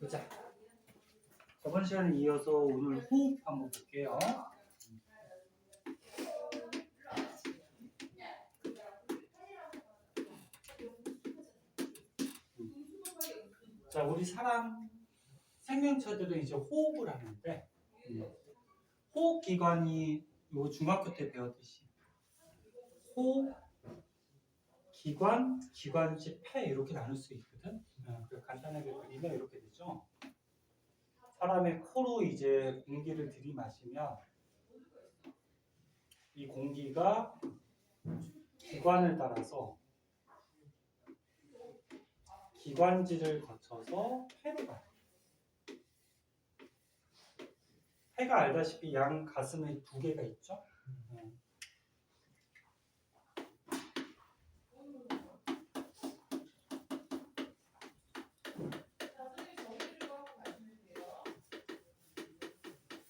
보자. 저번 시간에 이어서 오늘 호흡 한번 볼게요. 자, 우리 사람 생명체들은 이제 호흡을 하는데 호흡 기관이 요 중학교 때 배웠듯이 호흡, 기관, 기관지, 폐 이렇게 나눌 수 있거든. 간단하게 그리면 이렇게 되죠. 사람의 코로 이제 공기를 들이마시면 이 공기가 기관을 따라서 기관지를 거쳐서 폐로 가요. 폐가 알다시피 양 가슴에 두 개가 있죠.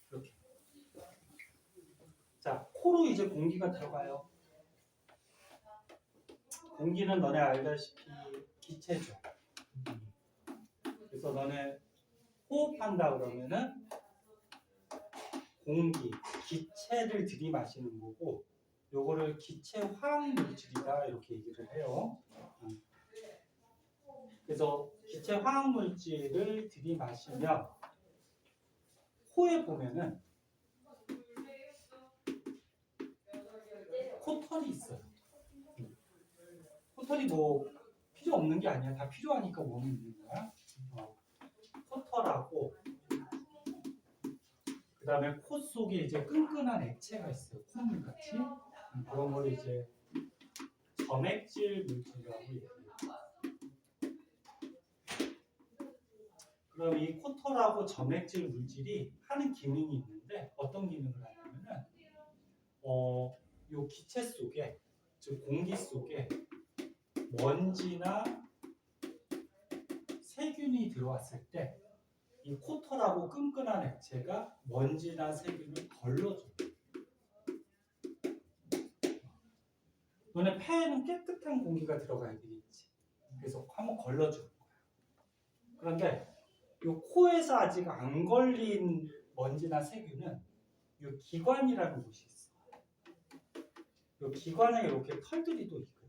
이렇게. 자, 코로 이제 공기가 들어가요. 공기는 너네 알다시피 기체죠. 그래서 너네 호흡한다 그러면은 공기, 기체를 들이마시는 거고 요거를 기체 화학 물질이다 이렇게 얘기를 해요. 그래서 기체 화학 물질을 들이마시면 코에 보면은 코털이 있어요. 코털이 뭐 필요 없는 게 아니야. 다 필요하니까 몸에 있는 거야. 코털하고 그 다음에 코 속에 이제 끈끈한 액체가 있어요. 콧물 같이. 그런 걸 이제 점액질 물질이라고 얘기해요. 그럼 이 코털하고 점액질 물질이 하는 기능이 있는데 어떤 기능을 하냐면은 요 기체 속에 즉 공기 속에 먼지나 세균이 들어왔을 때 이 코털하고 끈끈한 액체가 먼지나 세균을 걸러줘요. 너네 폐에는 깨끗한 공기가 들어가야 되겠지. 그래서 한번 걸러줄 거야. 그런데 이 코에서 아직 안 걸린 먼지나 세균은 이 기관이라는 곳이 있어. 이 기관에 이렇게 털들이 또 있거든.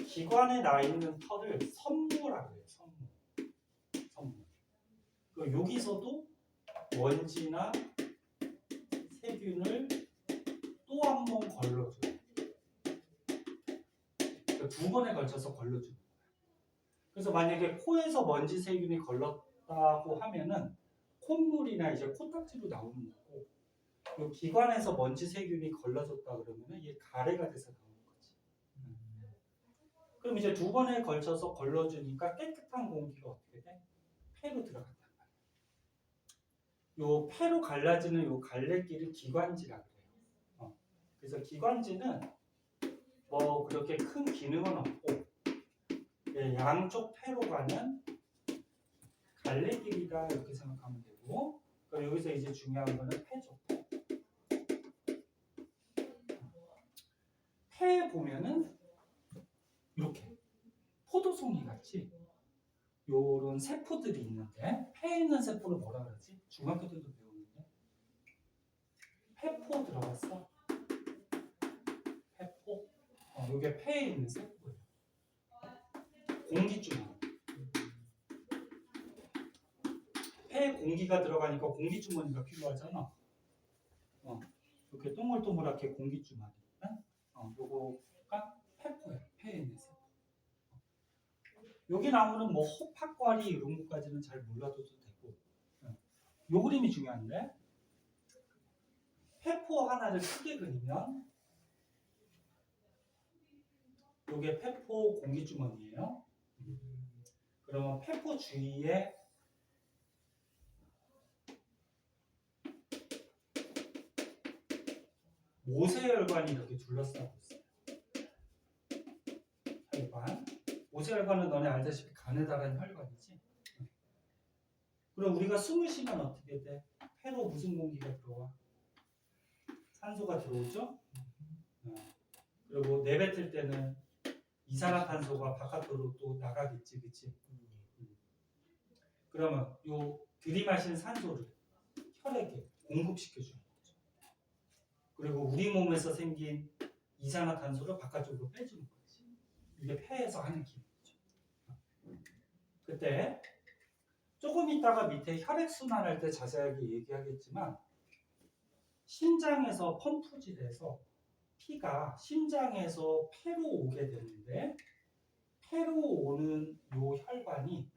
기관에 나 있는 털을 섬모라고 해요. 섬모. 여기서도 먼지나 세균을 또 한 번 걸러줘요. 그러니까 두 번에 걸쳐서 걸러주는 거예요. 그래서 만약에 코에서 먼지 세균이 걸렀다고 하면은 콧물이나 이제 코딱지로 나오는 거고, 이 기관에서 먼지 세균이 걸러졌다 그러면은 이게 가래가 돼서 나오는 거지. 그럼 이제 두 번에 걸쳐서 걸러주니까 깨끗한 공기가 어떻게 돼? 폐로 들어간단 말이야. 요 폐로 갈라지는 요 갈래길을 기관지라고 해요. 그래서 기관지는 뭐 그렇게 큰 기능은 없고 양쪽 폐로 가는 갈래길이다 이렇게 생각하면 되고, 그럼 여기서 이제 중요한 거는 폐죠. 폐에 보면은 이렇게 포도송이 같이 요런 세포들이 있는데, 폐에 있는 세포를 뭐라 그러지? 중학교 때도 배웠는데 폐포 들어봤어? 폐포? 요게 폐에 있는 세포예요. 공기주머니. 폐에 공기가 들어가니까 공기주머니가 필요하잖아. 이렇게 동글동글하게 공기주머니. 요거가 폐포예요. 폐에 있는 세포. 여기 나오는 뭐 호박과리 이런 것까지는 잘 몰라도 되고, 요 그림이 중요한데, 폐포 하나를 크게 그리면 요게 폐포 공기주머니예요. 그러면 폐포 주위에 모세혈관이 이렇게 둘러싸고 있어요. 혈관. 모세혈관은 너네 알다시피 간에 달한 혈관이지. 그럼 우리가 숨을 쉬면 어떻게 돼? 폐로 무슨 공기가 들어와? 산소가 들어오죠? 그리고 내뱉을 때는 이산화탄소가 바깥으로 또 나가겠지, 그치? 그러면 요 들이마신 산소를 혈액에 공급시켜주는 거죠. 그리고 우리 몸에서 생긴 이산화탄소를 바깥쪽으로 빼주는 거지. 이게 폐에서 하는 기능이죠. 그때 조금 있다가 밑에 혈액순환할 때 자세하게 얘기하겠지만 심장에서 펌프질해서 피가 심장에서 폐로 오게 되는데 폐로 오는 요 혈관이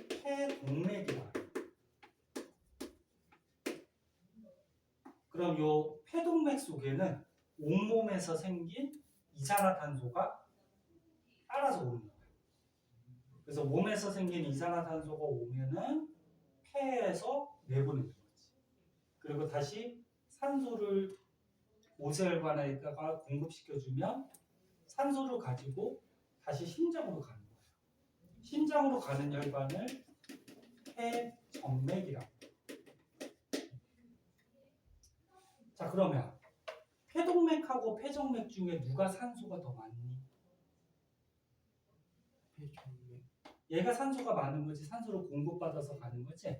폐동맥이다. 그럼 요 폐동맥 속에는 온몸에서 생긴 이산화탄소가 따라서 오는 거예요. 그래서 몸에서 생긴 이산화탄소가 오면은 폐에서 내보내는 거지. 그리고 다시 산소를 모세혈관에다가 공급시켜주면 산소를 가지고 다시 심장으로 가는 거예요. 심장으로 가는 혈관을 폐정맥이라고. 자, 그러면 폐동맥하고 폐정맥 중에 누가 산소가 더 많니? 폐정맥. 얘가 산소가 많은 거지, 산소를 공급받아서 가는 거지.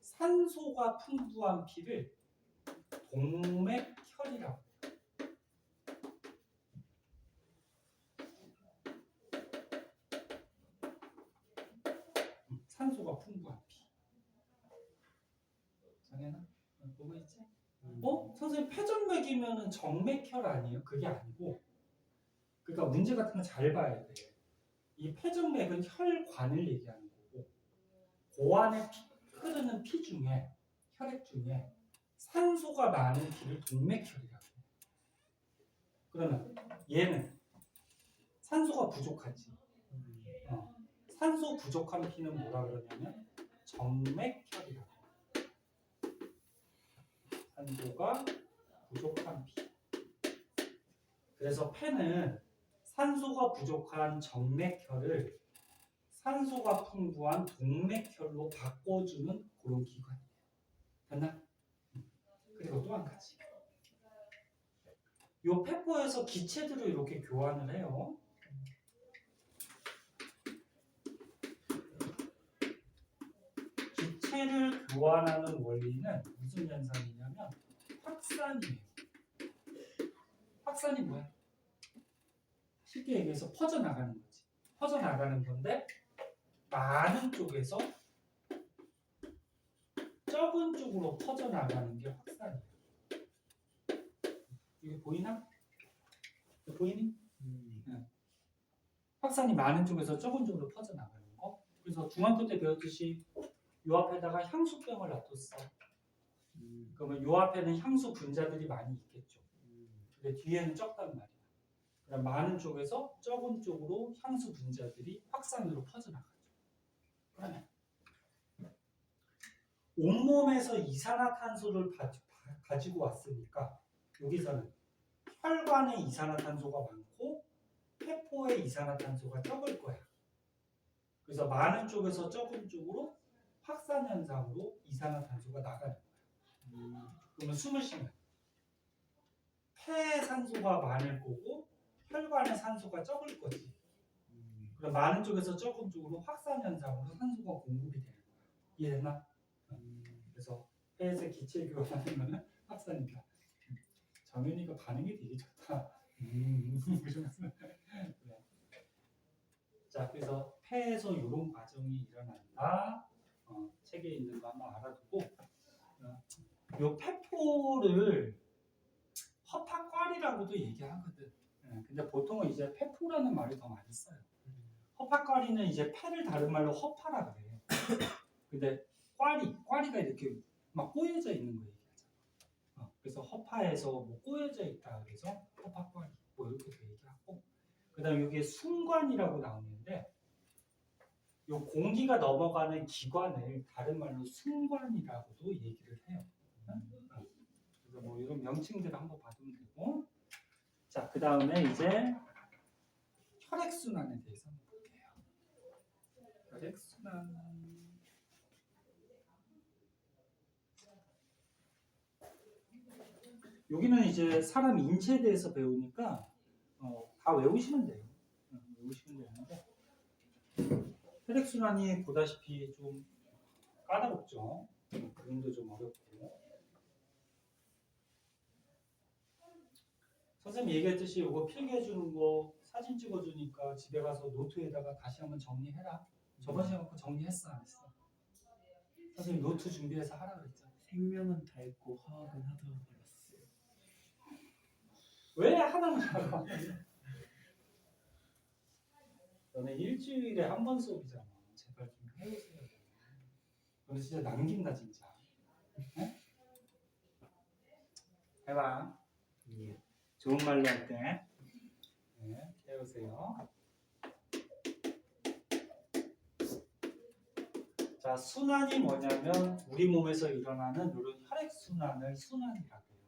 산소가 풍부한 피를 동맥혈이라고. 산소가 풍부한 피. 정해나? 보고 있지? 선생님 폐정맥이면은 정맥혈 아니에요? 그게 아니고, 그러니까 문제 같은 거 잘 봐야 돼. 이 폐정맥은 혈관을 얘기하는 거고, 그 안에 흐르는 피 중에 혈액 중에 산소가 많은 피를 동맥혈이라고 해요. 그러면 얘는 산소가 부족하지. 산소 부족한 피는 뭐라 그러냐면 정맥혈이라고. 산소가 부족한 피. 그래서 폐는 산소가 부족한 정맥혈을 산소가 풍부한 동맥혈로 바꿔주는 그런 기관이에요. 됐나? 그리고 또 한 가지. 요 폐포에서 기체들을 이렇게 교환을 해요. 기체를 교환하는 원리는 무슨 현상이냐면 확산이에요. 확산이 뭐야? 쉽게 얘기해서 퍼져나가는 거지. 퍼져나가는 건데 많은 쪽에서 적은 쪽으로 퍼져나가는 게 확산이에요. 이게 보이나? 이거 보이니? 네. 확산이 많은 쪽에서 적은 쪽으로 퍼져나가는 거. 그래서 중학교 때 배웠듯이 요 앞에다가 향수병을 놔뒀어. 그러면 요 앞에는 향수 분자들이 많이 있겠죠. 근데 뒤에는 적단 말이야. 그럼 많은 쪽에서 적은 쪽으로 향수 분자들이 확산으로 퍼져나가죠. 그러면 온몸에서 이산화탄소를 가지고 왔으니까 여기서는 혈관에 이산화탄소가 많고 폐포에 이산화탄소가 적을 거야. 그래서 많은 쪽에서 적은 쪽으로 확산 현상으로 이산화탄소가 나가는 거야. 그러면 숨을 쉬면 폐에 산소가 많을 거고 혈관에 산소가 적을 거지. 그럼 많은 쪽에서 적은 쪽으로 확산 현상으로 산소가 공급이 되는 거야. 이해됐나? 그래서 폐에서 기체 교환하는 거는 확산이다. 정현이가 반응이 되게 좋다. 자, 그래서 폐에서 이런 과정이 일어난다. 책에 있는 거 한번 알아두고, 요 폐포를 허파과리라고도 얘기하거든. 근데 보통은 이제 폐포라는 말을 더 많이 써요. 허파과리는 이제 폐를 다른 말로 허파라 그래. 근데 꽈리가 이렇게 막 꼬여져 있는 거 얘기하잖아. 그래서 허파에서 뭐 꼬여져 있다 그래서 허파과리 뭐 이렇게도 얘기하고, 그다음 여기에 순관이라고 나오는데, 요 공기가 넘어가는 기관을 다른 말로 순관이라고도 얘기를 해요. 그래서 뭐 이런 명칭들 한번 봐두면 되고, 자, 그 다음에 이제 혈액순환에 대해서 한번 볼게요. 혈액순환. 여기는 이제 사람 인체에 대해서 배우니까 다 외우시면 돼요. 외우시면 되는데 혈액순환이 보다시피 좀 까다롭죠. 그림도 좀 어렵고. 선생님 얘기했듯이 이거 필기해주는 거 사진 찍어주니까 집에 가서 노트에다가 다시 한번 정리해라. 저번 시간에 정리했어 안 했어? 선생님 노트 준비해서 하라 그랬잖아. 생명은 다 있고 화학은 하다가 말았어요. 왜 하나만 하라고? 너네 일주일에 한 번 수업이잖아. 제발 좀 해보세요. 너네 진짜 남긴다 진짜. 네? 해봐. 예. 좋은 말로 할 때. 네, 해보세요. 자, 순환이 뭐냐면 우리 몸에서 일어나는 이런 혈액 순환을 순환이라고 해요.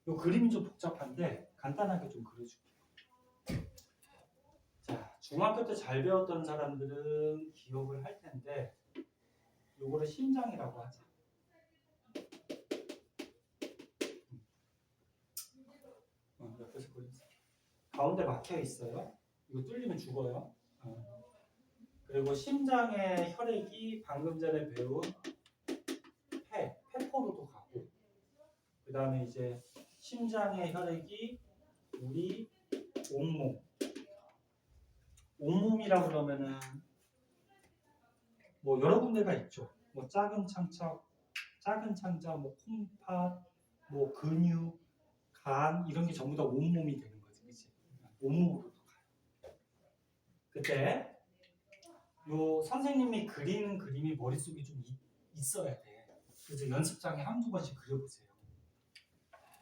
이 그림이 좀 복잡한데 간단하게 좀 그려줄게요. 자, 중학교 때 잘 배웠던 사람들은 기억을 할 텐데 요거를 심장이라고 하자. 옆에서 그려주세요. 가운데 막혀 있어요. 이거 뚫리면 죽어요. 그리고 심장의 혈액이 방금 전에 배운 폐포로도 가고, 그 다음에 이제 심장의 혈액이 우리 온몸이라고 그러면은 뭐 여러 군데가 있죠. 뭐 작은 창자, 뭐 콩팥, 뭐 근육, 간 이런 게 전부 다 온몸이 되는 거지, 그렇지? 온몸으로도 가요. 그때 요 선생님이 그리는 그림이 머릿속에 좀 있어야 돼. 그래서 연습장에 한두 번씩 그려보세요.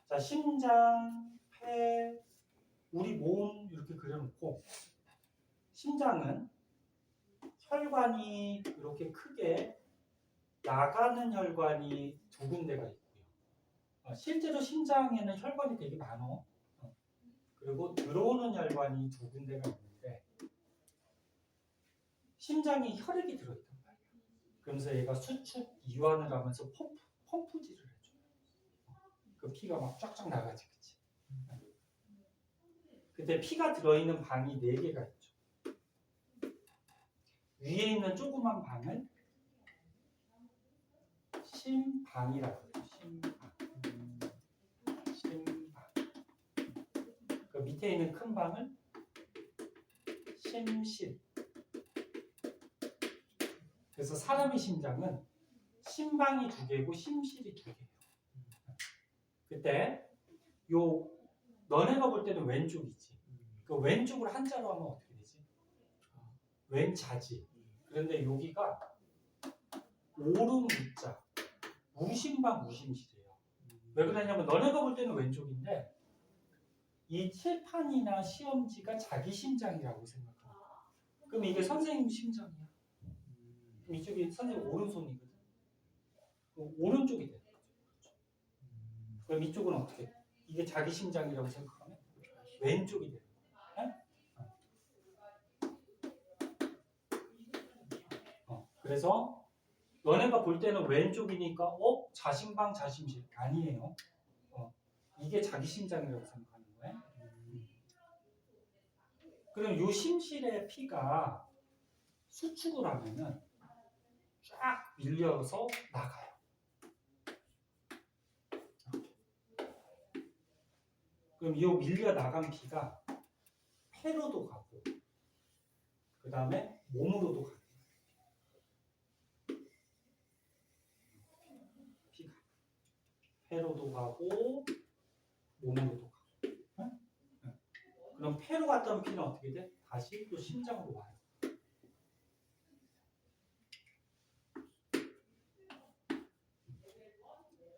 자, 심장, 폐, 우리 몸 이렇게 그려놓고 심장은 혈관이 이렇게 크게 나가는 혈관이 두 군데가 있고요. 실제로 심장에는 혈관이 되게 많어. 그리고 들어오는 혈관이 두 군데가 있는데 심장이 혈액이 들어있단 말이야. 그러면서 얘가 수축, 이완을 하면서 펌프질을 해줘. 그 피가 막 쫙쫙 나가지, 그치? 그때 피가 들어있는 방이 4개가 있죠. 위에 있는 조그만 방을 심방이라고 해요. 심방. 그 밑에 있는 큰 방을 심실. 그래서 사람의 심장은 심방이 2개고 심실이 2개예요. 그때 요 너네가 볼 때는 왼쪽이지. 그 왼쪽을 한자로 하면 어떻게 되지? 왼자지. 그런데 여기가 오름우자, 우심방 우심실이에요. 왜 그러냐면 너네가 볼 때는 왼쪽인데 이 칠판이나 시험지가 자기 심장이라고 생각합니다. 그럼 이게 선생님 심장이야. 그럼 이쪽이 선생님 오른손이거든. 그럼 오른쪽이 되는 거죠. 그럼 이쪽은 어떻게 돼? 이게 자기 심장이라고 생각하면 왼쪽이 되는 거야. 그래서 너네가 볼 때는 왼쪽이니까 자심방 자심실 아니에요. 이게 자기 심장이라고 생각하는 거예요. 그럼 이 심실의 피가 수축을 하면은 쫙 밀려서 나가요. 그럼 이 밀려 나간 피가 폐로도 가고, 그 다음에 몸으로도 가요. 피가 폐로도 가고 몸으로도 가고. 응? 그럼 폐로 갔던 피는 어떻게 돼? 다시 또 심장으로 와요.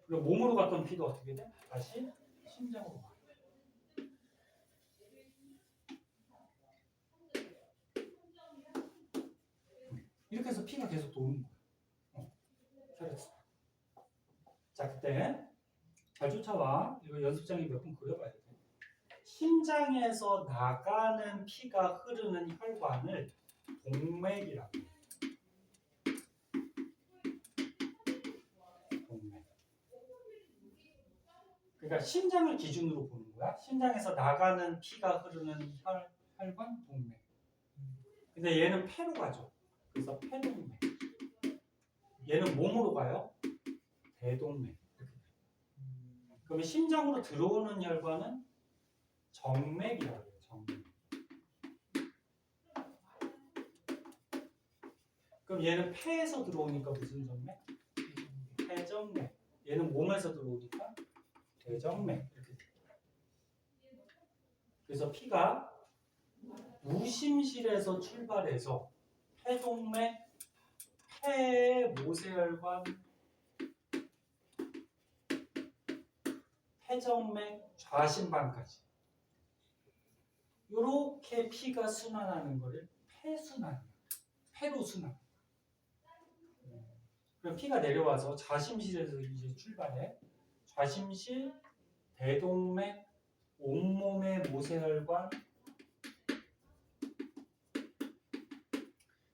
그리고 몸으로 갔던 피도 어떻게 돼? 다시 심장으로 와요. 이렇게 해서 피가 계속 도는 거예요. 자, 그때 잘 쫓아와. 이거 연습장에 몇 번 그려봐야 돼. 심장에서 나가는 피가 흐르는 혈관을 동맥이라고 해요. 동맥. 그러니까 심장을 기준으로 보는 거예요. 뭐야? 심장에서 나가는 피가 흐르는 혈관 동맥. 근데 얘는 폐로 가죠. 그래서 폐동맥. 얘는 몸으로 가요. 대동맥. 그러면 심장으로 들어오는 혈관은 정맥이라고 해요. 정맥. 그럼 얘는 폐에서 들어오니까 무슨 정맥? 폐정맥. 얘는 몸에서 들어오니까 대정맥. 이렇게 돼요. 그래서 피가 우심실에서 출발해서 폐동맥, 폐모세혈관, 폐정맥, 좌심방까지 이렇게 피가 순환하는 거를 폐순환, 폐로 순환. 그럼 피가 내려와서 좌심실에서 이제 출발해 좌심실, 대동맥, 온몸의 모세혈관,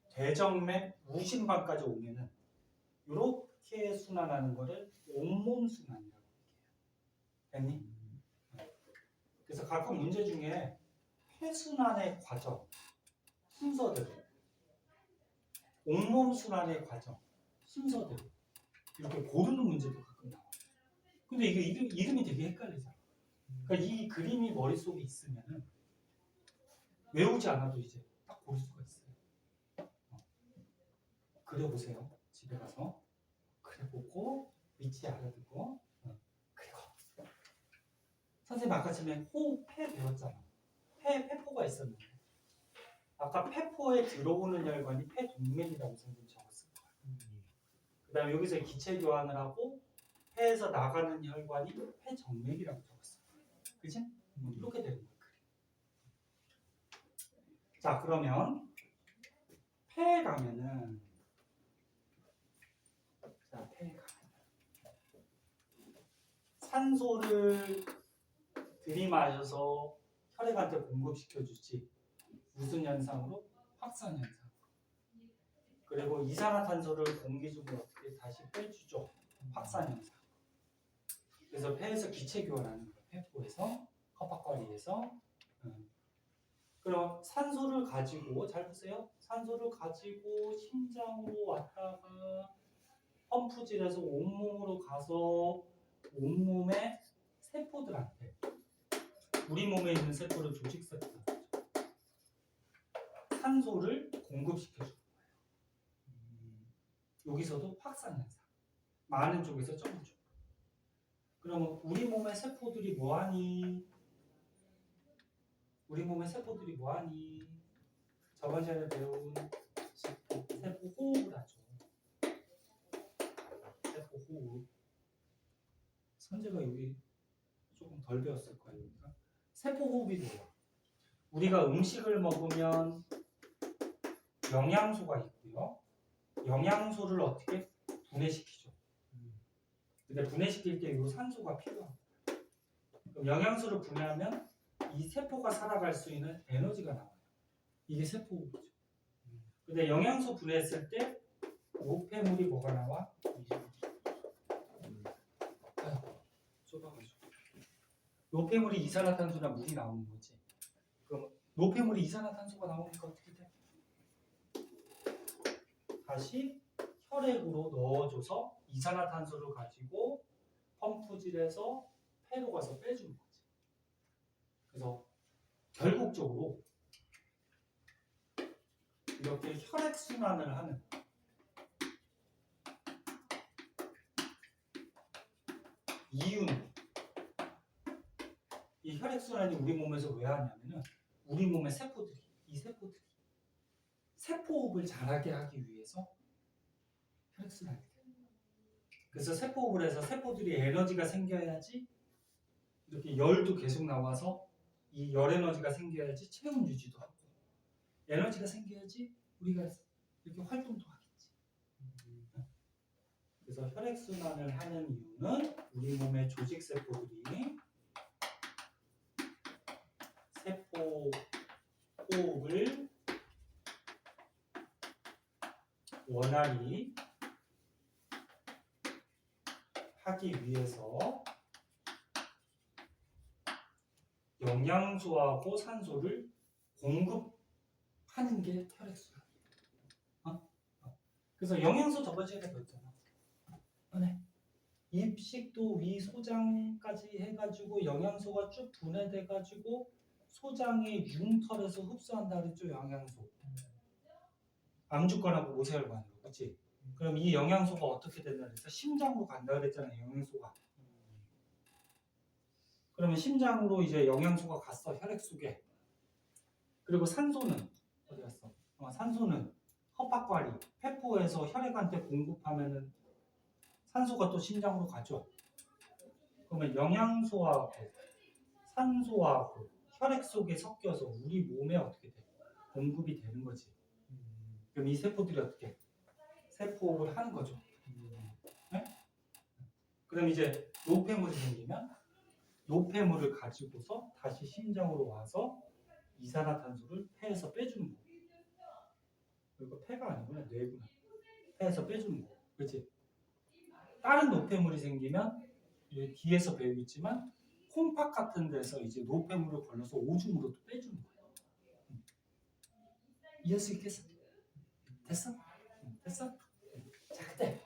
대정맥, 우심방까지 오면은 이렇게 순환하는 거를 온몸 순환이라고 얘기해요. 됐니? 그래서 가끔 문제 중에 폐순환의 과정, 순서대로, 온몸 순환의 과정, 순서대로 이렇게 고르는 문제도 가끔 나와요. 근데 이게 이름이 되게 헷갈리잖아. 그러니까 이 그림이 머릿속에 있으면은 외우지 않아도 이제 딱 고를 수가 있어요. 그려보세요. 집에 가서 그려보고 위치 알아듣고 그리고 선생님 아까 전에 폐 배웠잖아. 폐포가 있었는데 아까 폐포에 들어오는 혈관이 폐동맥이라고 선생님 적었을 거야. 그 다음에 여기서 기체 교환을 하고 폐에서 나가는 혈관이 폐정맥이라고 적었어. 그치? 이렇게 되는 거야. 자, 그러면 폐에 가면은 산소를 들이마셔서 혈액한테 공급시켜주지. 무슨 현상으로? 확산 현상. 그리고 이산화탄소를 공기 중으로 어떻게 다시 빼주죠. 확산 현상. 그래서 폐에서 기체 교환하는 거예요. 폐포에서 컵밥과리에서. 그럼 산소를 가지고 잘 보세요. 산소를 가지고 심장으로 왔다가 펌프질해서 온몸으로 가서 온몸의 세포들한테 우리 몸에 있는 세포를 조직세포들한테 산소를 공급시켜주는 거예요. 여기서도 확산 현상. 많은 쪽에서 적은 쪽. 그러면 우리 몸의 세포들이 뭐하니? 우리 몸의 세포들이 뭐하니? 저번 시간에 배운 세포 호흡을 하죠. 세포 호흡. 선재가 여기 조금 덜 배웠을 거예요. 그러니까 세포 호흡이 뭐야? 우리가 음식을 먹으면 영양소가 있고요. 영양소를 어떻게 분해시키죠? 근데 분해시킬 때 이 산소가 필요합니다. 그럼 영양소를 분해하면 이 세포가 살아갈 수 있는 에너지가 나와요. 이게 세포 호흡이죠. 근데 영양소 분해했을 때 노폐물이 뭐가 나와? 좁아가지고 노폐물이 이산화탄소나 물이 나오는 거지. 그럼 노폐물이 이산화탄소가 나오니까 어떻게 돼? 다시 혈액으로 넣어줘서 이산화탄소를 가지고 펌프질해서 폐로 가서 빼주는 거지. 그래서 결국적으로 이렇게 혈액순환을 하는 이유는 이 혈액순환이 우리 몸에서 왜 하냐면은 우리 몸의 세포들이 세포호흡을 잘하게 하기 위해서 혈액순환이 돼요. 그래서 세포호흡을 해서 세포들이 에너지가 생겨야지 이렇게 열도 계속 나와서 이 열 에너지가 생겨야지 체온 유지도 하고 에너지가 생겨야지 우리가 이렇게 활동도 하겠지. 그래서 혈액순환을 하는 이유는 우리 몸의 조직세포들이 세포 호흡을 원활히 하기 위해서 영양소하고 산소를 공급하는 게 혈액순환. 그래서 영양소 저번 시간에 배웠잖아. 네. 입식도 위 소장까지 해가지고 영양소가 쭉 분해돼가지고 소장의 융털에서 흡수한다 그랬죠. 영양소. 암주권하고 모세혈관으로, 그렇지? 그럼 이 영양소가 어떻게 된다 그랬어? 심장으로 간다 그랬잖아요. 영양소가. 그러면 심장으로 이제 영양소가 갔어. 혈액 속에. 그리고 산소는 어디 갔어? 산소는 헛박과리, 폐포에서 혈액한테 공급하면은 산소가 또 심장으로 가죠. 그러면 영양소하고 산소하고 혈액 속에 섞여서 우리 몸에 어떻게 돼? 공급이 되는 거지. 그럼 이 세포들이 어떻게? 세포를 하는 거죠. 네? 그럼 이제 노폐물이 생기면 노폐물을 가지고서 다시 심장으로 와서 이산화탄소를 폐에서 빼주는 거. 이거 폐가 아니구나, 뇌구나. 폐에서 빼주는 거. 그렇지? 다른 노폐물이 생기면 뒤에서 배우겠지만 콩팥 같은 데서 이제 노폐물을 걸러서 오줌으로 또 빼주는 거야. 이해할 수 있겠어? 됐어? 됐어? 자, 그때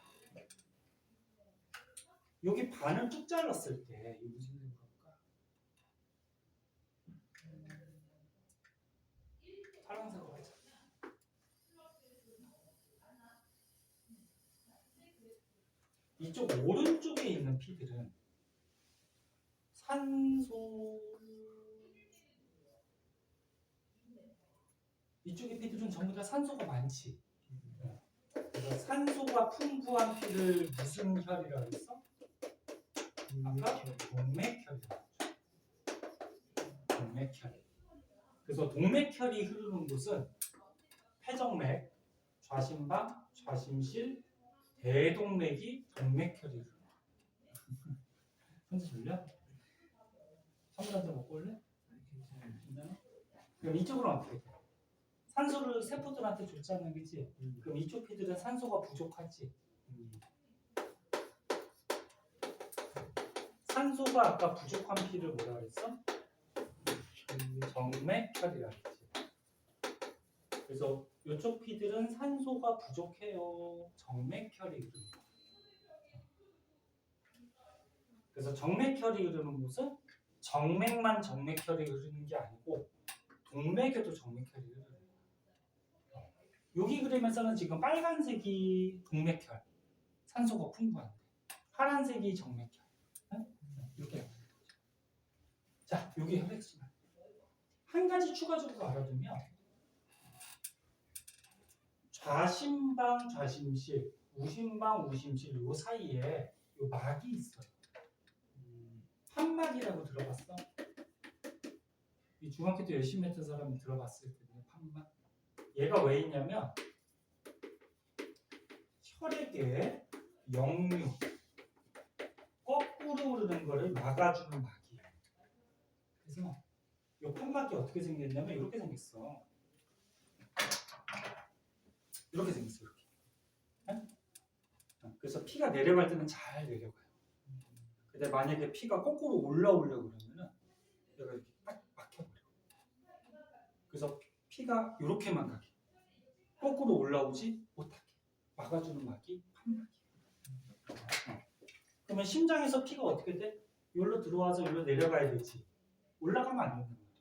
여기 반을 쭉 잘랐을 때 이거 무슨 일이 걸까? 파란색으로 하자. 이쪽 오른쪽에 있는 피들은 산소, 이쪽의 피들은 전부 다 산소가 많지. 그래서 산소가 풍부한 피를 무슨 혈이라고 했어? 아까 동맥혈이라고 했죠. 동맥혈. 그래서 동맥혈이 흐르는 곳은 폐정맥, 좌심방, 좌심실, 대동맥이 동맥혈이 흐르는 거야. 손수 졸려? 선물 한잔 먹고 올래? 괜찮아? 그럼 이쪽으로 어떻게 돼? 산소를 세포들한테 줬잖아, 그치? 그럼 이쪽 피들은 산소가 부족하지. 산소가 아까 부족한 피를 뭐라 그랬어? 정맥혈이라 그랬지. 그래서 이쪽 피들은 산소가 부족해요. 정맥혈이 흐르는 거야. 그래서 정맥혈이 흐르는 곳은 정맥만 정맥혈이 흐르는 게 아니고 동맥에도 정맥혈이 흐르는 거야. 여기 그림에서는 지금 빨간색이 동맥혈, 산소가 풍부한데 파란색이 정맥혈. 응? 이렇게. 자, 여기 혈액순환. 한 가지 추가적으로 알아두면 좌심방, 좌심실, 우심방, 우심실 요 사이에 요 막이 있어요. 판막이라고 들어봤어? 이 중학교 때 열심히 했던 사람이 들어봤을 텐데 판막. 얘가 왜 있냐면 혈액에 역류 거꾸로 흐르는 거를 막아주는 막이에요. 그래서 이 판막이 어떻게 생겼냐면 이렇게 생겼어. 이렇게 생겼어. 이렇게. 네? 그래서 피가 내려갈 때는 잘 내려가요. 근데 만약에 피가 거꾸로 올라오려고 그러면은 얘가 이렇게 딱 막혀버려. 그래서 피가 이렇게만 가게. 거꾸로 올라오지 못하게 막아주는 막이 판막이에요. 그러면 심장에서 피가 어떻게 돼? 여기로 들어와서 여기로 내려가야 되지. 올라가면 안 된단 말이야.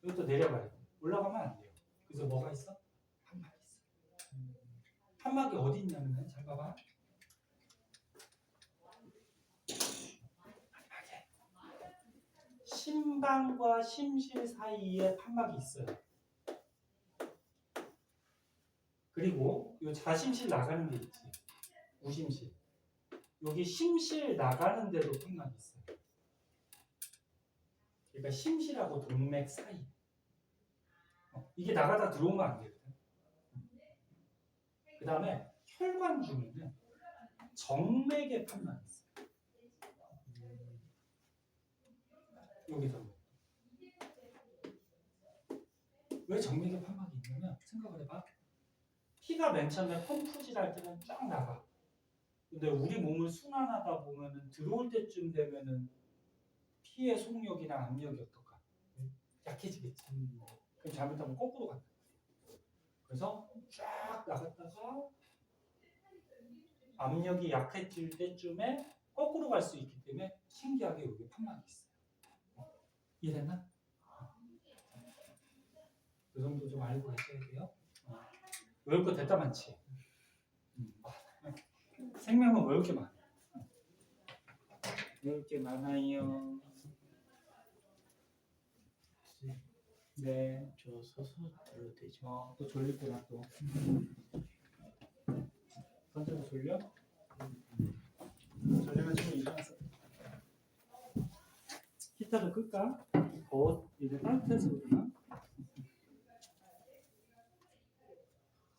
이것도 내려가야 돼. 올라가면 안 돼요. 그래서 뭐가 있어? 판막이 있어. 판막이 어디 있냐면 잘 봐봐. 심방과 심실 사이에 판막이 있어요. 그리고 이 좌심실 나가는 게 있지. 우심실. 여기 심실 나가는 데도 판막이 있어요. 그러니까 심실하고 동맥 사이. 이게 나가다 들어오면 안 되거든. 그 다음에 혈관 중에는 정맥의 판막이 있어요. 여기서. 왜 정맥의 판막이 있냐면 생각을 해봐. 피가 맨 처음에 펌프질 할 때는 쫙 나가. 근데 우리 몸을 순환하다 보면은 들어올 때쯤 되면은 피의 속력이나 압력이 어떨까? 약해지겠지. 그럼 잘못하면 거꾸로 간다. 그래서 쫙 나갔다가 압력이 약해질 때쯤에 거꾸로 갈 수 있기 때문에 신기하게 여기 판막이 있어요. 이해됐나? 그 정도 좀 알고 계셔야 돼요. 외울 거 됐다 많지? 생명은 외울 게 많아. 외울 게 많아요. 네. 저 서서 들어도 되죠? 또 졸리구나 또. 선생님 졸려? 졸리면 지금 일어나서 히터를 끌까? 이제 따뜻해서 그러나?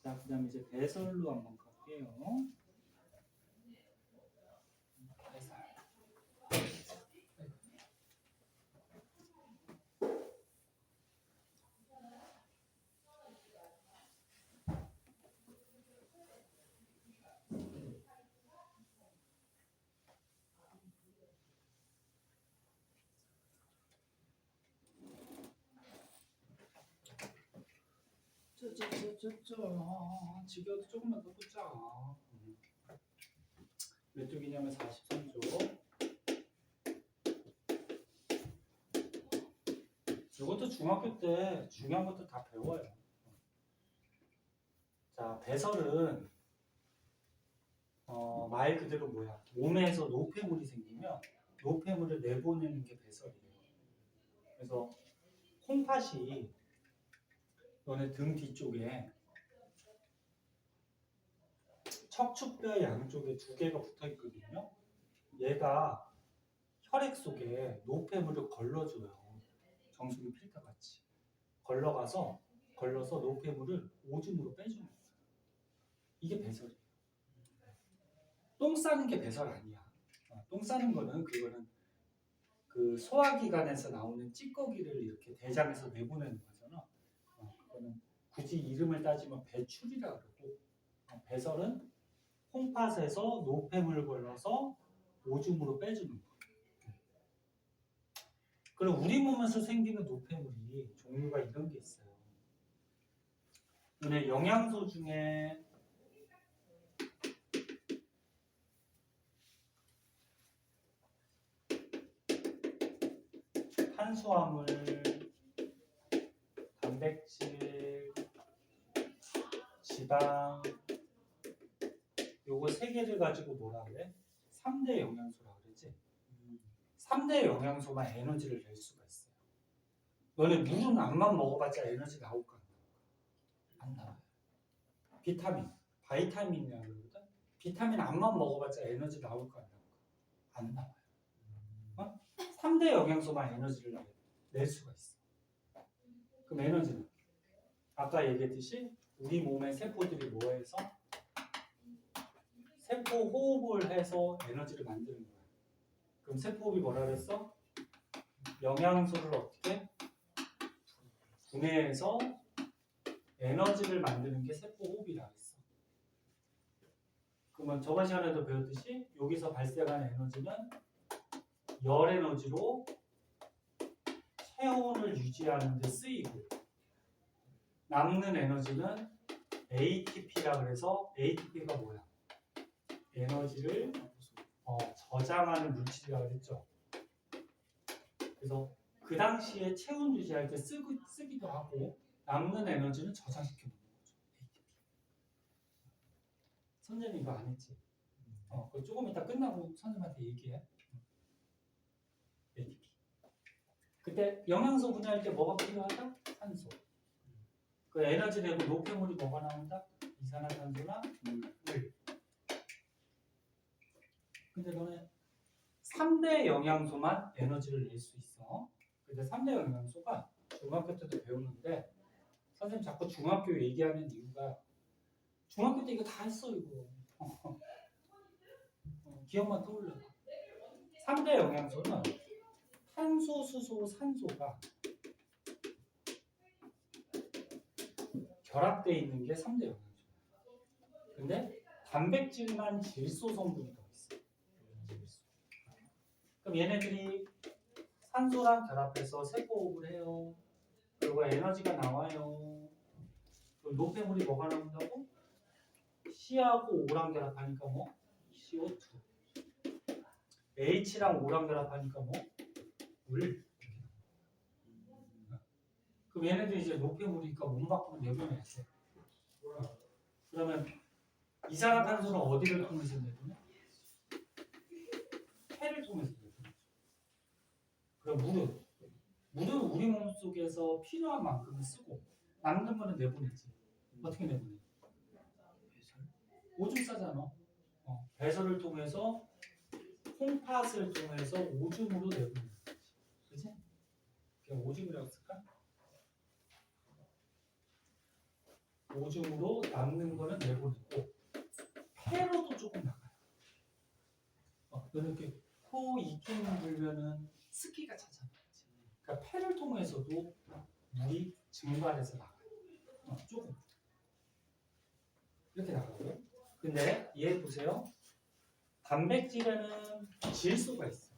자, 그 다음에 이제 배설로 한번 갈게요. 배설. 지겨도 조금만 더 붙자. 몇 쪽이냐면 43쪽. 이것도 중학교 때 중요한 것도 다 배워요. 자, 배설은 말 그대로 뭐야? 몸에서 노폐물이 생기면 노폐물을 내보내는 게 배설이에요. 그래서 콩팥이 너네 등 뒤쪽에 척추뼈 양쪽에 두 개가 붙어 있거든요. 얘가 혈액 속에 노폐물을 걸러줘요. 정수기 필터 같이 걸러서 노폐물을 오줌으로 빼주는 거예요. 이게 배설이에요. 똥 싸는 게 배설 아니야. 똥 싸는 거는 그거는 그 소화기관에서 나오는 찌꺼기를 이렇게 대장에서 내보내는 거잖아. 그거는 굳이 이름을 따지면 배출이라 그러고, 배설은 콩팥에서 노폐물을 걸러서 오줌으로 빼주는 거예요. 그리고 우리 몸에서 생기는 노폐물이 종류가 이런 게 있어요. 근데 영양소 중에 탄수화물, 단백질, 지방, 요거 세 개를 가지고 뭐라 그래? 3대 영양소라 그러지? 3대 영양소만 에너지를 낼 수가 있어요. 너네 물은 암만 먹어봤자 에너지 나올까? 안 나와요. 비타민, 바이타민이라고 그러거든? 비타민 암만 먹어봤자 에너지 나올까? 안 나와요. 3대 영양소만 에너지를 낼 수가 있어. 그럼 에너지는? 아까 얘기했듯이 우리 몸의 세포들이 뭐 해서? 세포 호흡을 해서 에너지를 만드는 거야. 그럼 세포호흡이 뭐라 그랬어? 영양소를 어떻게? 분해해서 에너지를 만드는 게 세포호흡이라 했어. 그러면 저번 시간에도 배웠듯이 여기서 발생하는 에너지는 열 에너지로 체온을 유지하는 데 쓰이고, 남는 에너지는 ATP라 그래서 ATP가 뭐야? 에너지를 저장하는 물질이라고 그랬죠. 그래서 그 당시에 체온 유지할 때 쓰기도 하고, 남는 에너지는 저장시켜 놓는 거죠. ATP. 선생님 이거 안 했지? 그거 조금 이따 끝나고 선생님한테 얘기해. ATP. 그때 영양소 분해할 때 뭐가 필요하다? 산소. 그 에너지 내고 노폐물이 뭐가 나온다? 이산화탄소나 물. 근데 너네 3대 영양소만 에너지를 낼 수 있어. 근데 3대 영양소가 중학교 때도 배우는데 선생님 자꾸 중학교 얘기하는 이유가 중학교 때 이거 다 했어 이거. 기억만 떠올려. 3대 영양소는 탄소, 수소, 산소가 결합되어 있는 게 3대 영양소야. 근데 단백질만 질소 성분이 더 있어. 그럼 얘네들이 산소랑 결합해서 세포호흡을 해요. 그리고 에너지가 나와요. 그럼 노폐물이 뭐가 나온다고? C하고 O랑 결합하니까 뭐? CO2. H랑 O랑 결합하니까 뭐? 물. 그럼 얘네들 이제 노폐물이니까 몸 밖으로 내보내야 돼. 그러면 이산화탄소는 어디를 통해서 내보내? 폐를 통해서 내보내. 그럼 물은 우리 몸 속에서 필요한 만큼은 쓰고 남는 거는 내보내지. 어떻게 내보내? 배설? 오줌 싸잖아. 배설을 통해서 콩팥을 통해서 오줌으로 내보내. 그치? 그냥 오줌이라고 쓸까? 오줌으로 남는 거는 내보내고 폐로도 조금 나가요. 너는 이렇게 코 익히는 불면은 습기가 차잖아. 그러니까 폐를 통해서도 물이 증발해서 나가요. 조금 이렇게 나가고. 근데 얘 보세요. 단백질에는 질소가 있어.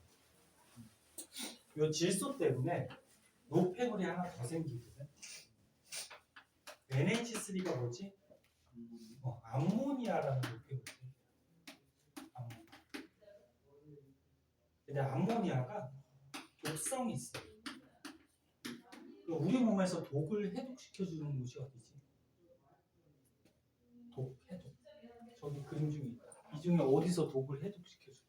이 질소 때문에 노폐물이 하나 더 생기거든. NH3가 뭐지? 암모니아라는 노폐물이 생겨요. 암모니아. 근데 암모니아가 독성이 있어. 우리 몸에서 독을 해독시켜주는 곳이 어디지? 해독. 저기 그림 중에 있다. 이 중에 어디서 독을 해독시켜줘?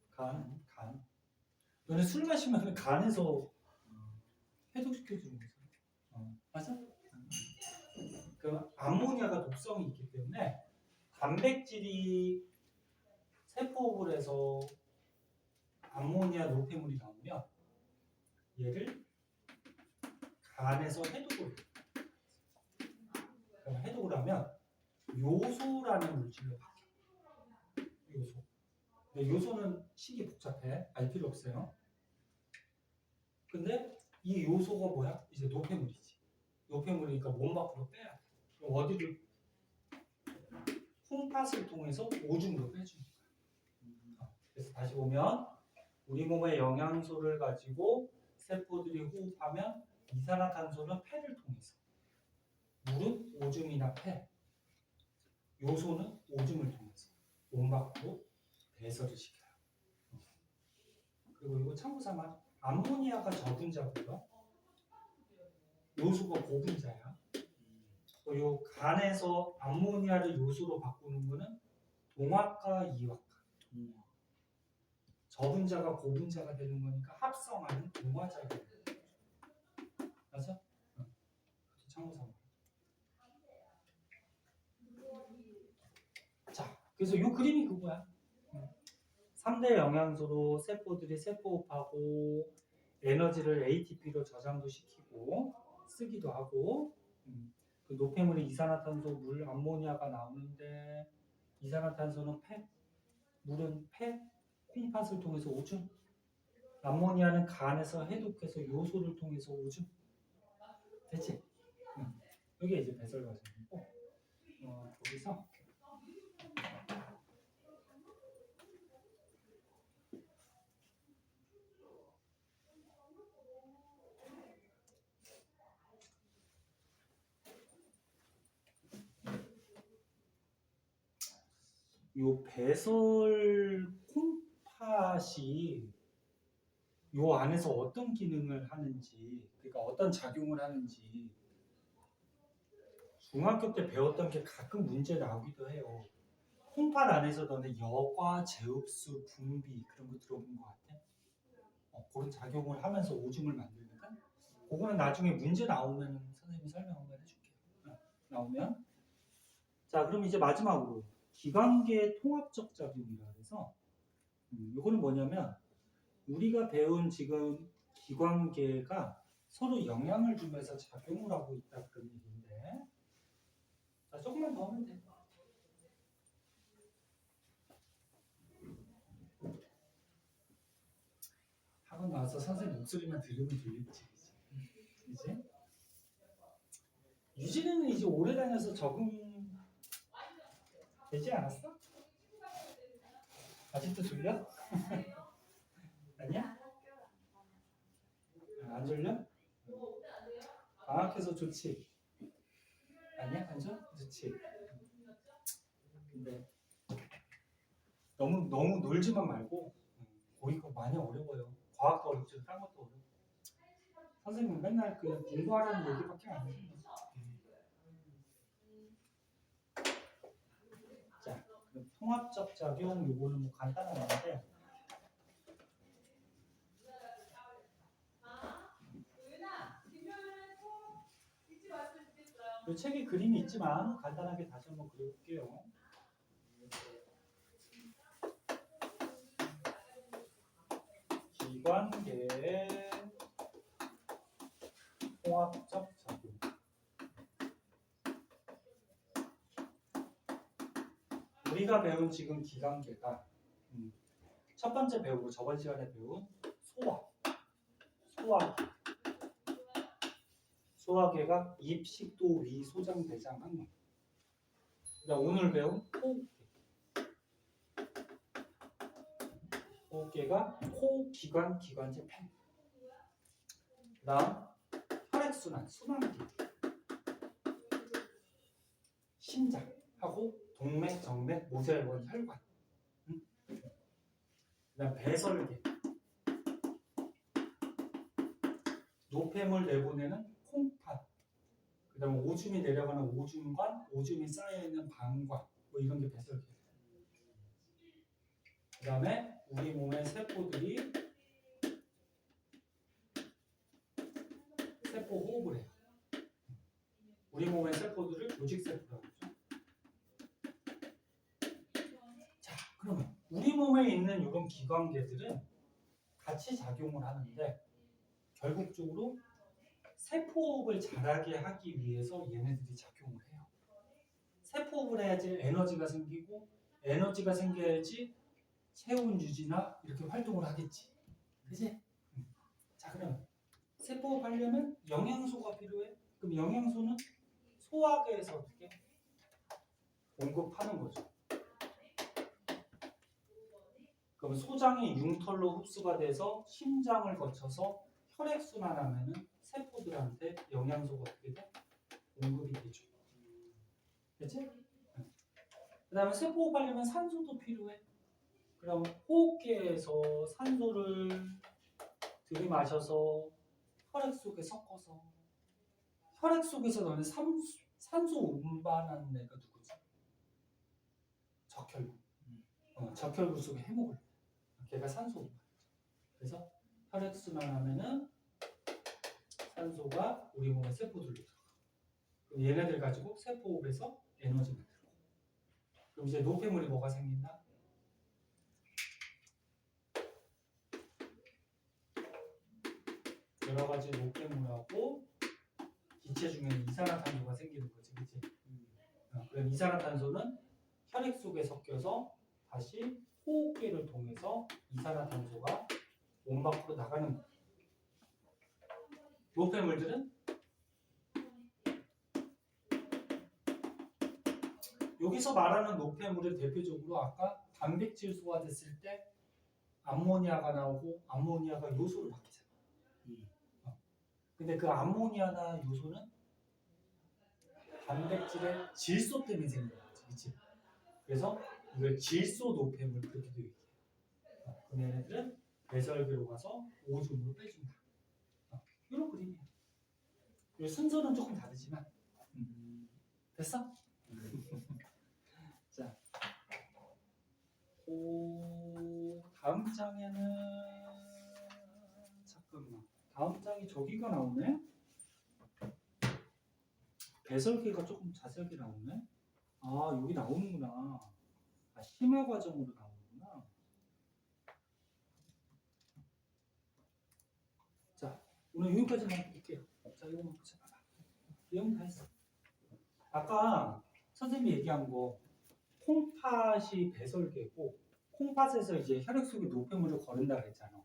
간. 너네 술 마시면 간에서 해독시켜주는 거잖아. 맞아? 그 암모니아가 독성이 있기 때문에 단백질이 세포호흡을 해서 암모니아 노폐물이 나오면 얘를 간에서 해독을 해요. 그럼 해독을 하면 요소라는 물질로 바뀌어요. 요소. 근데 요소는 식이 복잡해. 알 필요 없어요. 근데 이 요소가 뭐야? 이제 노폐물이지. 노폐물이니까 몸 밖으로 빼야 돼. 그럼 어디를? 콩팥을 통해서 오줌으로 빼주는 거야. 그래서 다시 보면 우리 몸의 영양소를 가지고 세포들이 호흡하면 이산화탄소는 폐를 통해서, 물은 오줌이나 폐, 요소는 오줌을 통해서 몸 밖으로 배설을 시켜요. 그리고 이거 참고삼아 암모니아가 저분자고요. 요소가 고분자야. 또 요 간에서 암모니아를 요소로 바꾸는 거는 동화과 이화과. 저분자가 고분자가 되는 거니까 합성하는 동화작용이 되는 거죠. 맞아? 참고삼아. 자, 그래서 요 그림이 그거야. 3대 영양소로 세포들이 세포호흡하고 에너지를 ATP로 저장도 시키고 쓰기도 하고 그 노폐물이 이산화탄소, 물, 암모니아가 나오는데 이산화탄소는 폐, 물은 폐, 콩팥을 통해서 오줌, 암모니아는 간에서 해독해서 요소를 통해서 오줌. 됐지? 이게 이제 배설 과정이고 거기서 요 배설 콩팥이 요 안에서 어떤 기능을 하는지, 그러니까 어떤 작용을 하는지 중학교 때 배웠던 게 가끔 문제 나오기도 해요. 콩팥 안에서 너네 여과, 제흡수, 분비 그런 거 들어본 것 같아? 그런 작용을 하면서 오줌을 만들거든? 그거는 나중에 문제 나오면 선생님이 설명 한번 해줄게요. 나오면. 자, 그럼 이제 마지막으로 기관계 통합적 작용이라 해서 이거는 뭐냐면 우리가 배운 지금 기관계가 서로 영향을 주면서 작용을 하고 있다 그런 얘기인데, 자, 조금만 더 하면 돼. 학원 나와서 선생님 목소리만 들으면 들리지, 그지? 유진이는 이제 오래 다녀서 적응 되지 않았어? 아직도 졸려? 아니야? 안 졸려? 방학해서 좋지? 아니야? 안 좋아? 좋지? 근데 너무 놀지만 말고 거기가 많이 어려워요. 과학도 어렵지만 딴 것도 어려워. 선생님 맨날 그냥 공부하라는 얘기밖에 안 해요. 자, 그럼 통합적 작용 요거는 뭐 간단한 건데 이 책에 그림이 있지만 간단하게 다시 한번 그려볼게요. 기관계의 통합적 작용. 우리가 배운 지금 기관계가 첫 번째 배우고 저번 시간에 배운 소화계가 입식도 위 소장 대장 항문. 그다음 오늘 배운 호흡계가 코, 기관, 기관지 폐. 그다음 혈액순환, 순환기, 심장하고 동맥, 정맥, 모세혈관, 혈관. 그다음 배설계, 노폐물 내보내는 콩팥. 그다음 오줌이 내려가는 오줌관, 오줌이 쌓여 있는 방관, 뭐 이런 게 배설계. 그다음에 우리 몸의 세포들이 세포 호흡을 해요. 우리 몸의 세포들을 조직세포라고 하죠. 자, 그러면 우리 몸에 있는 이런 기관계들은 같이 작용을 하는데 결국적으로 세포호흡을 잘하게 하기 위해서 얘네들이 작용을 해요. 세포호흡을 해야지 에너지가 생기고 에너지가 생겨야지 체온 유지나 이렇게 활동을 하겠지. 그지? 자, 그럼 세포호흡 하려면 영양소가 필요해. 그럼 영양소는 소화계에서 어떻게 공급하는 거죠. 그럼 소장이 융털로 흡수가 돼서 심장을 거쳐서 혈액순환하면은 세포들한테 영양소가 어떻게 돼? 공급이 되죠. 그치? 그 다음에 세포호흡 하려면 산소도 필요해. 그럼 호흡기에서 산소를 들이마셔서 혈액 속에 섞어서 혈액 속에서 너는 산소 운반하는 애가 누구지? 적혈구. 적혈구 속에 해모글. 걔가 산소 운반. 그래서 혈액 순환하면은 산소가 우리 몸의 세포들로 들어가. 그럼 얘네들 가지고 세포호흡에서 에너지 만들고. 그럼 이제 노폐물이 뭐가 생긴다? 여러 가지 노폐물하고 기체 중에는 이산화탄소가 생기는 거지, 그치? 그럼 이산화탄소는 혈액 속에 섞여서 다시 호흡기를 통해서 이산화탄소가 몸 밖으로 나가는 거야. 노폐물들은 여기서 말하는 노폐물은 대표적으로 아까 단백질 소화됐을 때 암모니아가 나오고 암모니아가 요소를 바뀌잖아. 근데 그 암모니아나 요소는 단백질의 질소 때문에 생기는 거지, 그치? 그래서 이걸 질소 노폐물 그렇게도 얘기해요. 그럼 얘네들은 배설계로 가서 오줌으로 빼준다. 이런 그림이야. 순서는 조금 다르지만 됐어? 자, 다음 장에는 잠깐만. 다음 장이 저기가 나오네. 배설계가 조금 자세하게 나오네. 아, 여기 나오는구나. 아, 심화 과정으로 나오는구나. 자, 오늘 여기까지만 볼게요. 자, 이거만 보자. 내용 다 했어. 아까 선생님이 얘기한 거 콩팥이 배설계고 콩팥에서 이제 혈액 속에 노폐물을 거른다 그랬잖아.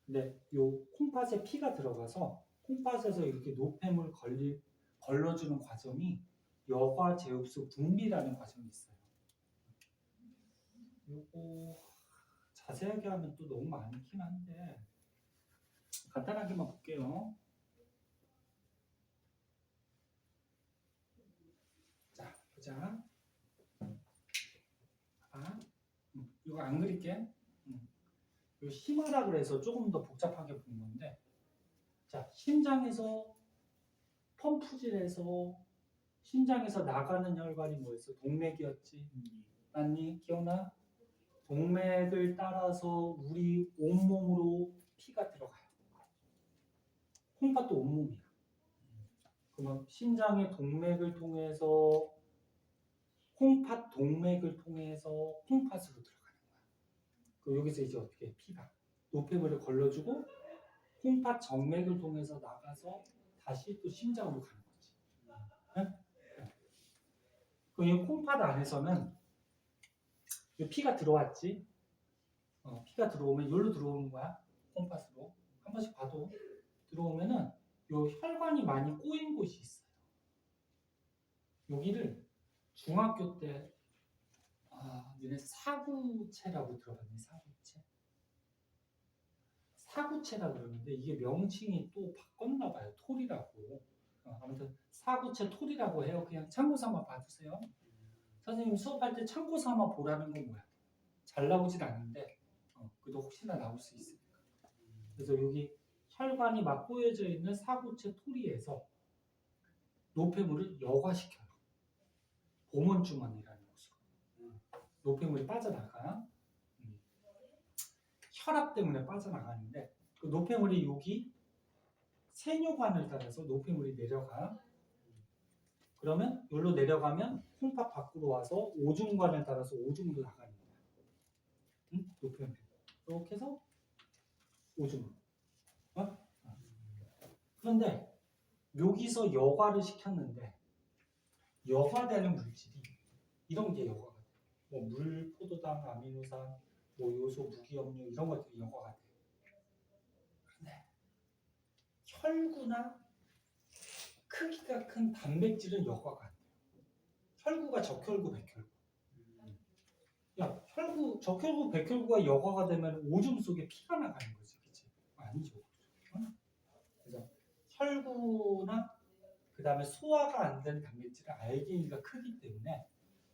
근데 요 콩팥에 피가 들어가서 콩팥에서 이렇게 노폐물 걸러주는 과정이 여과 제흡수 분비라는 과정이 있어요. 요거 자세하게 하면 또 너무 많긴 한데 간단하게만 볼게요. 자, 보자. 이거 안 그릴게. 이 심하라 그래서 조금 더 복잡하게 보는 건데, 자, 심장에서 펌프질해서 심장에서 나가는 혈관이 뭐였어? 동맥이었지. 맞니? 기억나? 동맥을 따라서 우리 온몸으로 피가 들어가요. 콩팥도 온몸이야. 그러면 심장의 동맥을 통해서 콩팥 동맥을 통해서 콩팥으로 들어가는 거야. 그럼 여기서 이제 어떻게 해? 피가 노폐물을 걸러주고 콩팥 정맥을 통해서 나가서 다시 또 심장으로 가는 거지. 네? 그럼 이 콩팥 안에서는 이 피가 들어왔지. 피가 들어오면 여기로 들어오는 거야. 콩팥으로. 한 번씩 봐도 들어오면은 요 혈관이 많이 꼬인 곳이 있어요. 여기를 중학교 때 너네 사구체라고 들어봤니? 사구체? 사구체라고 그러는데 이게 명칭이 또 바꿨나 봐요. 톨이라고. 아무튼 사구체 톨이라고 해요. 그냥 참고 삼아 봐주세요. 선생님 수업할 때 참고 삼아 보라는 건 뭐야? 잘 나오진 않는데 그래도 혹시나 나올 수 있으니까. 그래서 여기 혈관이 막 꼬여져 있는 사구체 토리에서 노폐물을 여과시켜요. 보문주머니라는 곳으로. 노폐물이 빠져나가. 혈압 때문에 빠져나가는데 그 노폐물이 여기 세뇨관을 따라서 노폐물이 내려가. 그러면 여기로 내려가면 콩팥 밖으로 와서 오줌관을 따라서 오줌으로 나가는 거야. 노폐물. 이렇게 해서 오줌으로. 그런데 여기서 여과를 시켰는데 여과되는 물질이 이런 게 여과가 돼. 뭐 물, 포도당, 아미노산, 뭐 요소, 무기염료 이런 것들이 여과가 돼. 그런데 혈구나 크기가 큰 단백질은 여과가 안 돼요. 혈구가 적혈구, 백혈구. 야, 혈구, 적혈구, 백혈구가 여과가 되면 오줌 속에 피가 나가는 거지, 그치? 아니죠. 그래서 혈구나 그 다음에 소화가 안 된 단백질은 알갱이가 크기 때문에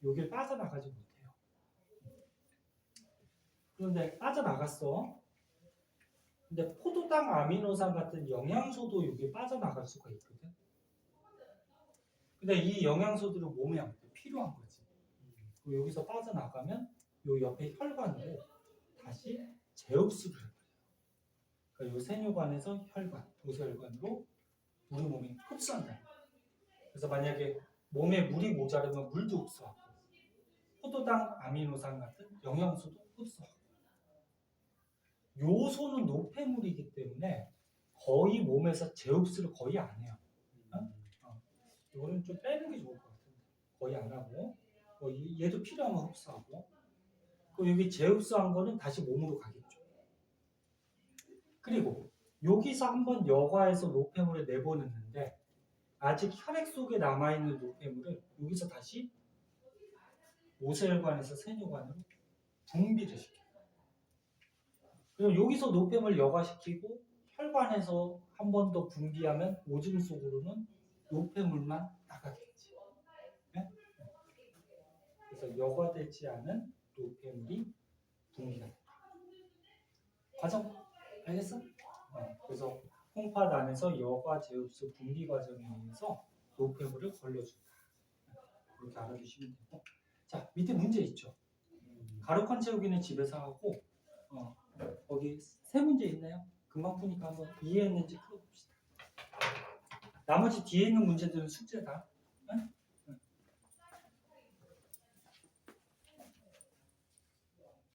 여기를 빠져나가지 못해요. 그런데 빠져나갔어. 근데 포도당 아미노산 같은 영양소도 여기 빠져나갈 수가 있거든. 근데 이 영양소들은 몸에 아무튼 필요한 거지. 여기서 빠져나가면 요 옆에 혈관으로 다시 재흡수를 해버려요. 그러니까 요 세뇨관에서 혈관, 도소혈관으로 우리 몸이 흡수한다. 그래서 만약에 몸에 물이 모자르면 물도 흡수하고 포도당 아미노산 같은 영양소도 흡수하고 요소는 노폐물이기 때문에 거의 몸에서 재흡수를 거의 안 해요. 이거는 좀 빼는 게 좋을 것 같은데 거의 안 하고 얘도 필요하면 흡수하고 여기 재흡수한 거는 다시 몸으로 가겠죠. 그리고 여기서 한번 여과해서 노폐물을 내보냈는데 아직 혈액 속에 남아있는 노폐물을 여기서 다시 모세혈관에서 세뇨관으로 분비를 시켜요. 그리고 여기서 노폐물 여과시키고 혈관에서 한 번 더 분비하면 오줌 속으로는 노폐물만 나가겠지. 네? 그래서 여과되지 않은 노폐물이 분비가 된다. 과정 알겠어? 그래서 콩팥 안에서 여과 재흡수 분비 과정에 의해서 노폐물을 걸러준다. 그렇게 알아두시면 되고. 자, 밑에 문제 있죠. 가루칸 채우기는 집에서 하고 거기 세 문제 있나요? 금방 푸니까 한번 이해했는지 풀어봅시다. 나머지 뒤에 있는 문제들은 숙제다. 응?